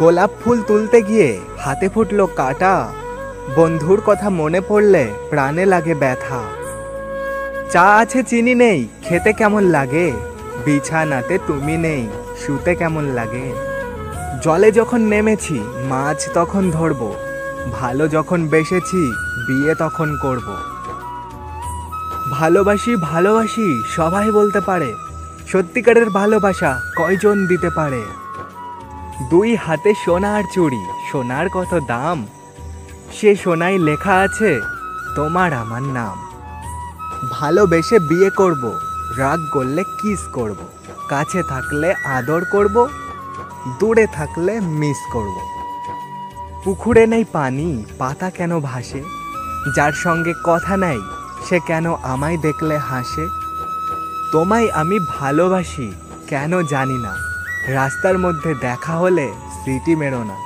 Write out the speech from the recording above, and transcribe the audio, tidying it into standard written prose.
গোলাপ ফুল তুলতে গিয়ে হাতে ফুটলো কাটা, বন্ধুর কথা মনে পড়লে প্রাণে লাগে ব্যথা। চা আছে চিনি নেই, খেতে কেমন লাগে, বিছানাতে তুমি নেই, শুতে কেমন লাগে। জলে যখন নেমেছি মাছ তখন ধরবো, ভালো যখন বেসেছি বিয়ে তখন করব। ভালোবাসি ভালোবাসি সবাই বলতে পারে, সত্যিকারের ভালোবাসা কয়জন দিতে পারে। দুই হাতে সোনার চুড়ি, সোনার কত দাম, সে সোনায় লেখা আছে তোমার আমার নাম। ভালোবেসে বিয়ে করব, রাগ করলে কিস করব, কাছে থাকলে আদর করব, দূরে থাকলে মিস করব। পুকুরে নেই পানি, পাতা কেন ভাসে, যার সঙ্গে কথা নাই সে কেন আমায় দেখলে হাসে। তোমায় আমি ভালোবাসি কেন জানি না, রাস্তার মধ্যে দেখা হলে সিটি মেরো না।